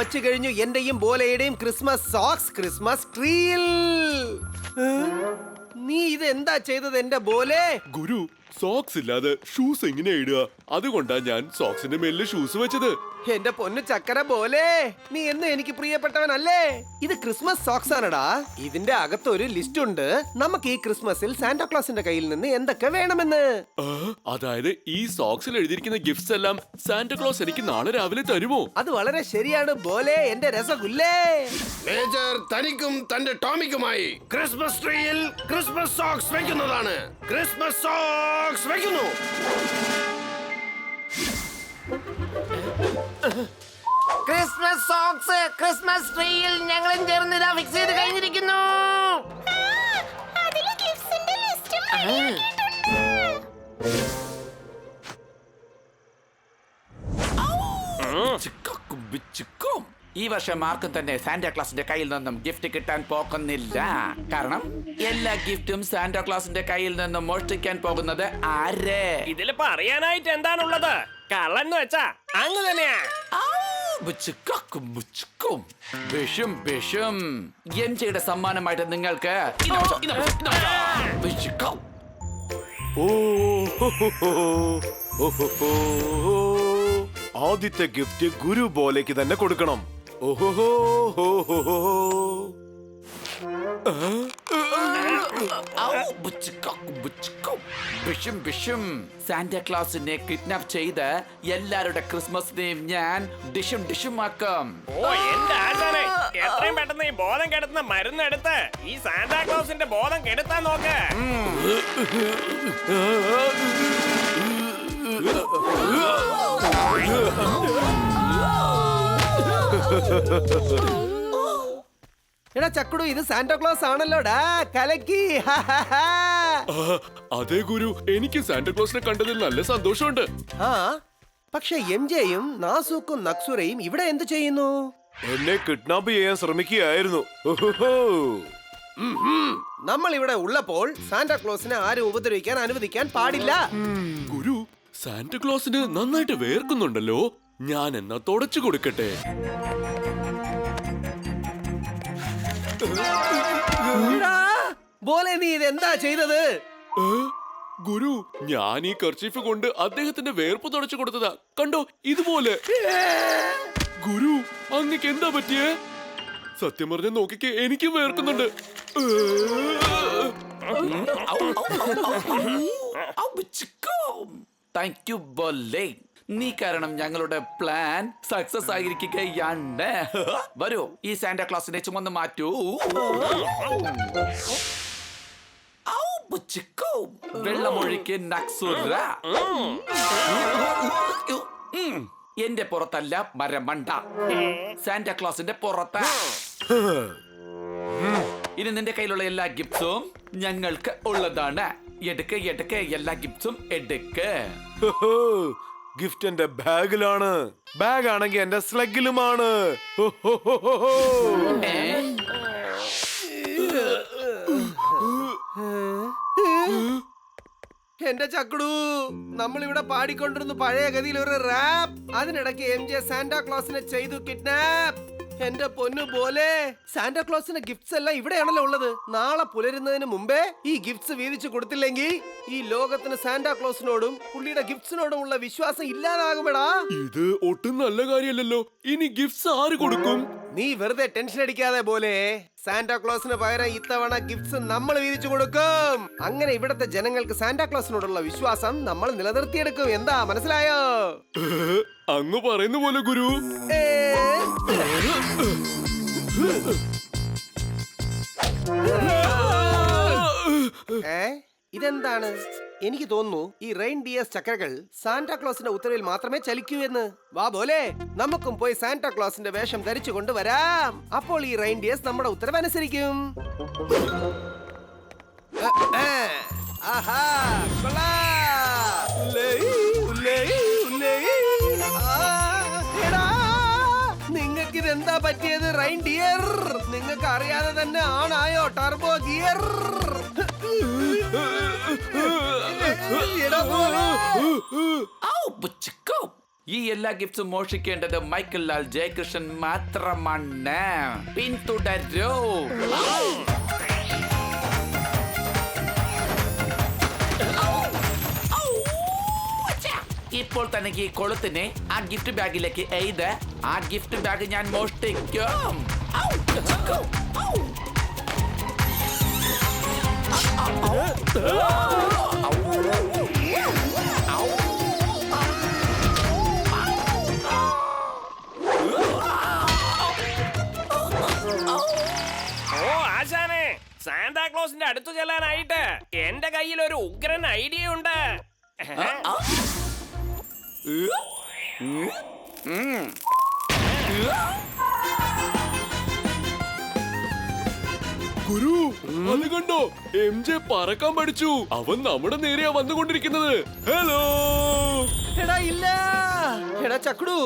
വച്ചു കഴിഞ്ഞു എന്റെയും ബോലയുടെയും ക്രിസ്മസ് സോക്സ് ക്രിസ്മസ് ട്രീയിൽ. നീ ഇത് എന്താ ചെയ്തത് എന്റെ ബോലെ? ഗുരു, സോക്സ് ഇല്ലാതെ ഷൂസ് എങ്ങനെ ഇടുക? അതുകൊണ്ടാ ഞാൻ സോക്സിന്റെ മേലില് ഷൂസ് വെച്ചത്. എന്റെ പൊന്നു ചക്കര പോലെ, നീ എന്നും എനിക്ക് പ്രിയപ്പെട്ടവനല്ലേ? ഇത് ക്രിസ്മസ് സോക്സ് ആണടാ. ഇതിന്റെ അകത്ത് ഒരു ലിസ്റ്റ് ഉണ്ട്. നമുക്ക് ഈ ക്രിസ്മസിൽ സാന്റാക്ലോസിന്റെ കയ്യിൽ നിന്ന് എന്തൊക്കെ വേണമെന്ന്. അതായത് ഈ സോക്സിൽ എഴുതിയിരിക്കുന്ന ഗിഫ്റ്റ്സ് എല്ലാം സാന്റാക്ലോസ് എനിക്ക് നാളെ രാവിലെ തരുമോ? അത് വളരെ ശരിയാണ് ബോലെ, എന്റെ രസഗുല്ലേ. മേജർ തനിക്കും തന്റെ ടോമിക്കുമായി ക്രിസ്മസ് ട്രീയിൽ ക്രിസ്മസ് സോക്സ് വെക്കുന്നതാണ്. ക്രിസ്മസ് സോക്സ് വെക്കുന്നു. ക്രിസ്മസ് സോക്സ് ക്രിസ്മസ് ട്രീയിൽ ഞങ്ങളും ചേർന്ന് ഇതാ ഫിക്സ് ചെയ്ത് കഴിഞ്ഞിരിക്കുന്നു. ഈ വർഷം ആർക്കും തന്നെ സാന്റാക്ലോസിന്റെ കയ്യിൽ നിന്നും ഗിഫ്റ്റ് കിട്ടാൻ പോകുന്നില്ല. കാരണം എല്ലാ ഗിഫ്റ്റും സാന്റാക്ലോസിന്റെ കയ്യിൽ നിന്നും മോഷ്ടിക്കാൻ പോകുന്നത് ആര്? ഇതില് പറയാനായിട്ട് എന്താണുള്ളത്? കള്ളന്ന് വെച്ചാ അങ്ങ് തന്നെയാ. എൻജയുടെ സമ്മാനമായിട്ട് നിങ്ങൾക്ക് ആദ്യത്തെ ഗിഫ്റ്റ് ഗുരു ബോലേക്ക് തന്നെ കൊടുക്കണം. ഓഹോ സാന്റാക്ലോസിനെ കിഡ്നാപ്പ് ചെയ്ത് എല്ലാവരുടെ ക്രിസ്മസിനെയും ഞാൻ ഡിഷും ആക്കാം. ഓ എന്റെ ആശാനെ, എത്രയും പെട്ടെന്ന് ഈ ബോധം കെടുത്തുന്ന മരുന്ന് എടുത്ത് ഈ സാന്റാക്ലോസിന്റെ ബോധം കെടുത്താൻ നോക്ക്. എടാ ചക്കുടു, ഇത് സാന്റാക്ലോസ് ആണല്ലോടാ. കലക്കി. അതെ ഗുരു, എനിക്ക് സാന്റാക്ലോസിനെ കണ്ടതിൽ നല്ല സന്തോഷമുണ്ട്. ആ, പക്ഷെ എംജെയും നാസൂക്കും നക്സുരയും ഇവിടെ എന്ത് ചെയ്യുന്നു? എന്നെ കിഡ്നാപ്പ് ചെയ്യാൻ ശ്രമിക്കുകയായിരുന്നു. നമ്മൾ ഇവിടെ ഉള്ളപ്പോൾ സാന്റാക്ലോസിനെ ആരും ഉപദ്രവിക്കാൻ അനുവദിക്കാൻ പാടില്ല. ഗുരു, സാന്റാക്ലോസിന് നന്നായിട്ട് വേർക്കുന്നുണ്ടല്ലോ. ഞാൻ എന്നാ തുടച്ചു കൊടുക്കട്ടെ. ബോലെ, നീ ഇതെന്താ ചെയ്തത്? ഗുരു, ഞാൻ ഈ കർച്ചീഫ് കൊണ്ട് അദ്ദേഹത്തിന്റെ വേർപ്പ് തുടച്ചു കൊടുത്തതാ. കണ്ടോ, ഇതുപോലെ. ഗുരു, അങ്ങക്ക് എന്താ പറ്റിയേ? സത്യം പറഞ്ഞ നോക്കിക്ക്, എനിക്ക് വേർക്കുന്നുണ്ട്. Thank you bole. നീ കാരണം ഞങ്ങളുടെ പ്ലാൻ സക്സസ് ആയിരിക്കുകയാണ്. വരൂ, ഈ സാന്റാക്ലോസിനെ ചുമന്ന് മാറ്റൂ. വെള്ളമൊഴിക്ക് നക്സുര. എന്റെ പുറത്തല്ല മരമണ്ട, സാന്റാക്ലോസിന്റെ പുറത്ത്. ഇനി നിന്റെ കയ്യിലുള്ള എല്ലാ ഗിഫ്റ്റ്സും ഞങ്ങൾക്ക് ഉള്ളതാണ്. എടുക്ക് എല്ലാ ഗിഫ്റ്റ്സും എടുക്ക്. ഗിഫ്റ്റ് എന്റെ ബാഗിലാണ്. ബാഗ് ആണെങ്കിൽ എന്റെ സ്ലഗിലുമാണ്. എന്റെ ചക്കുടു, നമ്മൾ ഇവിടെ പാടിക്കൊണ്ടിരുന്നു പഴയ ഗതിയിൽ ഒരു റാപ്പ്. അതിനിടയ്ക്ക് എംജെ സാന്റാക്ലോസിനെ ചെയ്തു കിഡ്നാപ്പ്. എന്റെ പൊന്നു പോലെ, സാന്റാക്ലോസിന്റെ ഗിഫ്റ്റ്സ് എല്ലാം ഇവിടെയാണല്ലോ ഉള്ളത്. നാളെ പുലരുന്നതിന് മുമ്പേ ഈ ഗിഫ്റ്റ്സ് വീതിച്ചു കൊടുത്തില്ലെങ്കിൽ ഈ ലോകത്തിന് സാന്റാക്ലോസിനോടും പുള്ളിയുടെ ഗിഫ്റ്റ്സിനോടും ഉള്ള വിശ്വാസം ഇല്ലാതാകുമെടാ. ഇത് ഒട്ടും നല്ല കാര്യമല്ലല്ലോ. ഇനി ഗിഫ്റ്റ്സ് ആര് കൊടുക്കും? നീ വെറുതെ ടെൻഷൻ അടിക്കാതെ പോലെ, സാന്റാക്ലോസിന് പകരം ഇത്തവണ ഗിഫ്റ്റ്സ് നമ്മൾ വീതിച്ചു കൊടുക്കും. അങ്ങനെ ഇവിടത്തെ ജനങ്ങൾക്ക് സാന്റാക്ലോസിനോടുള്ള വിശ്വാസം നമ്മൾ നിലനിർത്തിയെടുക്കും. എന്താ, മനസ്സിലായോ? അങ്ങ് പറയുന്ന പോലെ ഗുരു. ഇതെന്താണ്? എനിക്ക് തോന്നുന്നു ഈ റെയിൻഡിയേഴ്സ് ചക്രകൾ സാന്റാക്ലോസിന്റെ ഉത്തരവിൽ മാത്രമേ ചലിക്കൂ എന്ന്. വാ പോലെ, നമുക്കും പോയി സാന്റാക്ലോസിന്റെ വേഷം ധരിച്ചു കൊണ്ടുവരാം. അപ്പോൾ ഈ റെയിൻഡിയേഴ്സ് നമ്മുടെ ഉത്തരവ് അനുസരിക്കും. ആഹാ, നിങ്ങൾക്ക് ഇതെന്താ പറ്റിയത് റെയിൻഡിയർ? നിങ്ങൾക്ക് അറിയാതെ തന്നെ ആണായോ ടർബോ ഗിയർ? ഈ എല്ലാ ഗിഫ്റ്റ്സും മോഷിക്കേണ്ടത് മൈക്കൽ ലാൽ ജയകൃഷ്ണൻ മാത്രമാണ്. പിന്തുടരൂ. ഇപ്പോൾ തന്നെ ഈ കൊളുത്തിനെ ആ ഗിഫ്റ്റ് ബാഗിലേക്ക് എഴുത്. ആ ഗിഫ്റ്റ് ബാഗ് ഞാൻ മോഷ്ടിക്കും. ഓ ആശാനെ, സാന്താക്ലോസിന്റെ അടുത്ത് ചെല്ലാനായിട്ട് എന്റെ കയ്യിൽ ഒരു ഉഗ്രൻ ഐഡിയ ഉണ്ട്. ഗുരു അത് കണ്ടോ, MJ പറക്കാൻ പഠിച്ചു. അവൻ നമ്മുടെ നേരെയാ വന്നുകൊണ്ടിരിക്കുന്നത്. ഹലോ. എടാ ഇല്ല, എടാ ചക്കുടു,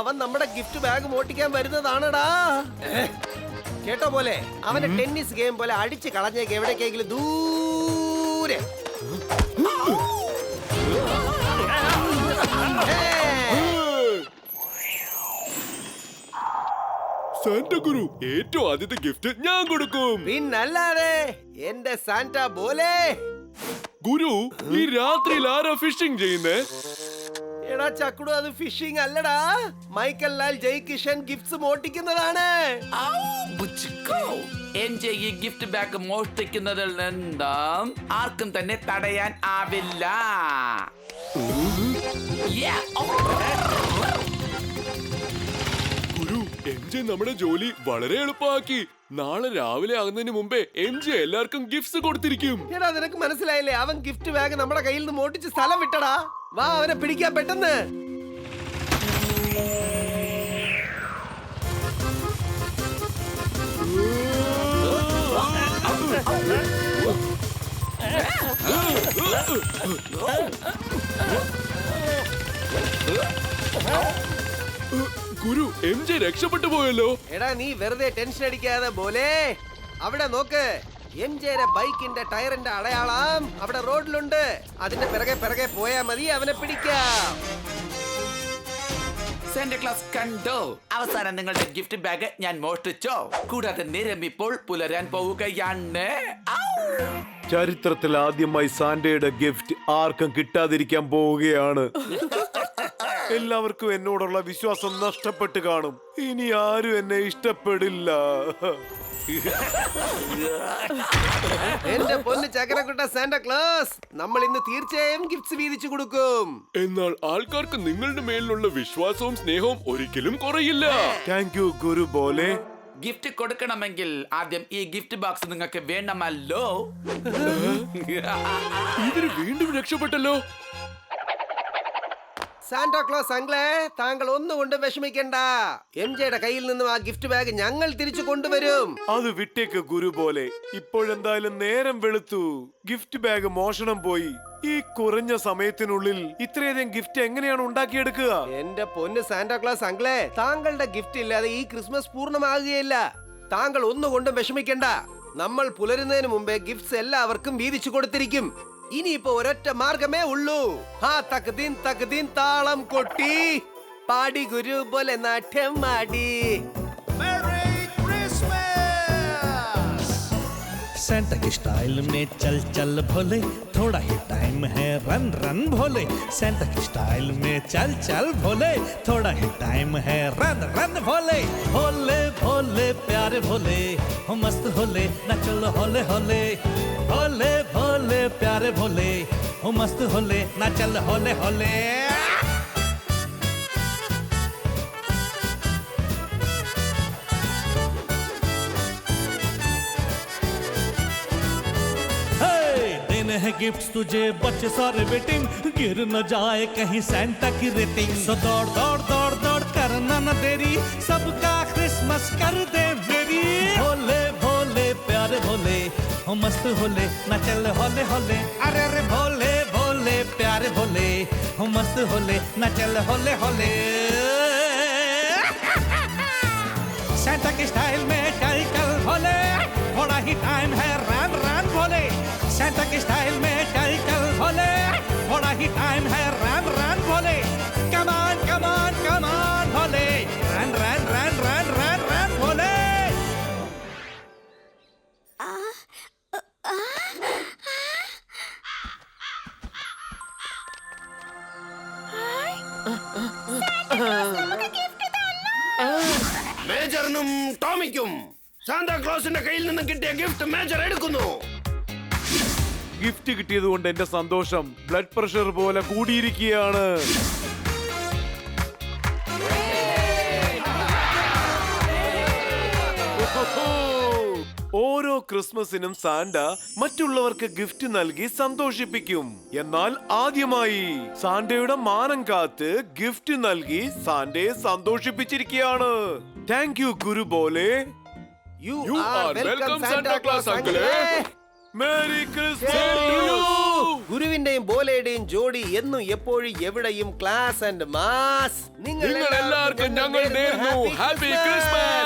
അവൻ നമ്മുടെ ഗിഫ്റ്റ് ബാഗ് മോട്ടിക്കാൻ വരുന്നതാണടാ. കേട്ടോ പോലെ അവന്റെ ടെന്നീസ് ഗെയിം പോലെ അടിച്ച് കളഞ്ഞേക്ക് എവിടേക്കെങ്കിലും ദൂരെ. സാന്റ ഗുരു, ഏറ്റവും ആദ്യത്തെ ഗിഫ്റ്റ് ഞാൻ കൊടുക്കും. പിന്നല്ലാതെ എന്റെ സാന്റ പോലെ. ഗുരു, ഈ രാത്രിയിൽ ആരാ ഫിഷിംഗ് ചെയ്യുന്നേ? എടാ ചക്കുടു, അത് ഫിഷിംഗ് അല്ലടാ, മൈക്കൽ ലാൽ ജയ്കിഷൻ ഗിഫ്റ്റ്സ് മോട്ടിക്കുന്നതാണ്. എന്റെ ഈ ഗിഫ്റ്റ് ബാഗ് മോഷ്ടിക്കുന്നതിൽ നിന്നും ആർക്കും തന്നെ തടയാൻ ആവില്ല. ഗുരു, MJ നമ്മുടെ ജോലി വളരെ എളുപ്പമാക്കി. നാളെ രാവിലെ ആകുന്നതിന് മുമ്പേ MJ എല്ലാവർക്കും ഗിഫ്റ്റ്സ് കൊടുത്തിരിക്കും. എടാ നിനക്ക് മനസ്സിലായില്ലേ, അവൻ ഗിഫ്റ്റ് ബാഗ് നമ്മുടെ കയ്യിൽ നിന്ന് മോട്ടിച്ച് സ്ഥലം വിട്ടടാ. വാ അവനെ പിടിക്കാൻ പെട്ടെന്ന്. ഗുരു, MJ രക്ഷപ്പെട്ടു പോയല്ലോ. എടാ നീ വെറുതെ ടെൻഷൻ അടിക്കാതെ പോലെ. അവിടെ നോക്ക്, എംജെയുടെ ബൈക്കിന്റെ ടയറിന്റെ അടയാളം അവിടെ റോഡിലുണ്ട്. അതിന്റെ പിറകെ പോയാ മതി, അവനെ പിടിക്കാം. സാന്റ ക്ലാസ് കണ്ടോ, അവസാനം നിങ്ങളുടെ ഗിഫ്റ്റ് ബാഗ് ഞാൻ മോഷ്ടിച്ചോ. കൂടാതെ നേരം ഇപ്പോൾ പുലരാൻ പോവുകയാണ്. ചരിത്രത്തിൽ ആദ്യമായി സാന്റയുടെ ഗിഫ്റ്റ് ആർക്കും കിട്ടാതിരിക്കാൻ പോവുകയാണ്. എല്ലാവർക്കും എന്നോടുള്ള വിശ്വാസം നഷ്ടപ്പെട്ട് കാണും. ഇനി ആരും എന്നെ ഇഷ്ടപ്പെടില്ല. എന്റെ പൊന്ന് ചക്കരക്കുട്ട സാന്റ ക്ലോസ്, നമ്മൾ ഇന്ന് തീർച്ചയായും ഗിഫ്റ്റ്സ് വീതിച്ചു കൊടുക്കും. എന്നാൽ ആൾക്കാർക്ക് നിങ്ങളുടെ മേലിലുള്ള വിശ്വാസവും സ്നേഹവും ഒരിക്കലും കുറയില്ല. താങ്ക് യു ഗുരു പോലെ. ഗിഫ്റ്റ് കൊടുക്കണമെങ്കിൽ ആദ്യം ഈ ഗിഫ്റ്റ് ബോക്സ് നിങ്ങൾക്ക് വേണമല്ലോ. ഇവര് വീണ്ടും രക്ഷപ്പെട്ടല്ലോ. സാന്റാ ക്ലോസ് അങ്കിളെ, താങ്കൾ ഒന്നുകൊണ്ടും വിഷമിക്കണ്ട. എംജെയുടെ കയ്യിൽ നിന്നും ആ ഗിഫ്റ്റ് ബാഗ് ഞങ്ങൾ തിരിച്ചു കൊണ്ടുവരും. അത് വിട്ടേക്ക് ഗുരു പോലെ. ഇപ്പോഴെന്തായാലും നേരം വെളുത്തു. ഗിഫ്റ്റ് ബാഗ് മോഷണം പോയി. ഈ കുറഞ്ഞ സമയത്തിനുള്ളിൽ ഇത്രയധികം ഗിഫ്റ്റ് എങ്ങനെയാണ് ഉണ്ടാക്കിയെടുക്കുക? എന്റെ പൊന്ന് സാന്റാ ക്ലോസ് അങ്കിളെ, താങ്കളുടെ ഗിഫ്റ്റ് ഇല്ലാതെ ഈ ക്രിസ്മസ് പൂർണ്ണമാകുകയില്ല. താങ്കൾ ഒന്നുകൊണ്ടും വിഷമിക്കണ്ട. നമ്മൾ പുലരുന്നതിന് മുമ്പേ ഗിഫ്റ്റ്സ് എല്ലാവർക്കും വീതിച്ചു കൊടുത്തിരിക്കും. ഇനിയിപ്പോ ഒരൊറ്റ മാർഗമേ ഉള്ളൂ. ആ തകദീൻ താളം കൊട്ടി പാടി ഗുരു പോലെ നാട്യം ആടി. सेंटा के स्टाइल में चल चल भोले, थोड़ा ही टाइम है रन रन भोले. सेंटा के स्टाइल में चल चल भोले, थोड़ा ही टाइम है रन रन भोले. भोले भोले प्यारे भोले, हो मस्त होले ना चलो होले होले. भोले भोले प्यारे भोले, हो मस्त होले ना चल होले होले. है गिफ्ट्स तुझे बच्चे सारे वेटिंग, गिर न जाए कहीं सैंटा की रेटिंग. सो दौड़ दौड़ दौड़ दौड़ करना न देरी, सबका क्रिसमस कर दे मेरी. भोले भोले प्यारे भोले, हो मस्त होले ना चल होले होले. अरे अरे भोले भोले प्यारे भोले, हो मस्त होले ना चल होले होले. सैंटा के स्टाइल में चल चल भोले, थोड़ा ही टाइम है रन रन भोले. सेंटा के स्टाइल में चल चल भोले, थोड़ा ही टाइम है रन रन भोले. कमान कमान ടോമിക്കും സാന്താക്ലോസിന്റെ കയ്യിൽ നിന്നും കിട്ടിയ ഗിഫ്റ്റ് മേജർ എടുക്കുന്നു. ഗിഫ്റ്റ് കിട്ടിയത് കൊണ്ട് എന്റെ സന്തോഷം ബ്ലഡ് പ്രഷർ പോലെ കൂടിയിരിക്കുകയാണ്. ഓരോ ക്രിസ്മസിനും സാന്റ മറ്റുള്ളവർക്ക് ഗിഫ്റ്റ് നൽകി സന്തോഷിപ്പിക്കും. എന്നാൽ ആദ്യമായി സാന്റയുടെ മാനം കാത്ത് ഗിഫ്റ്റ് നൽകി സാന്റയെ സന്തോഷിപ്പിച്ചിരിക്കുകയാണ്. താങ്ക് യു ഗുരു പോലെ. You You are are welcome, welcome, Santa Santa Claus, Claus, uncle. uncle. Mary Same to Christmas. you. ഗുരുവിന്റെയും ബോലയുടെയും ജോഡി എന്നും എപ്പോഴും എവിടെയും ക്ലാസ് ആൻഡ് മാസ്. നിങ്ങൾ എല്ലാവർക്കും ഞങ്ങൾ നേരുന്നു ഹാപ്പി ക്രിസ്മസ്.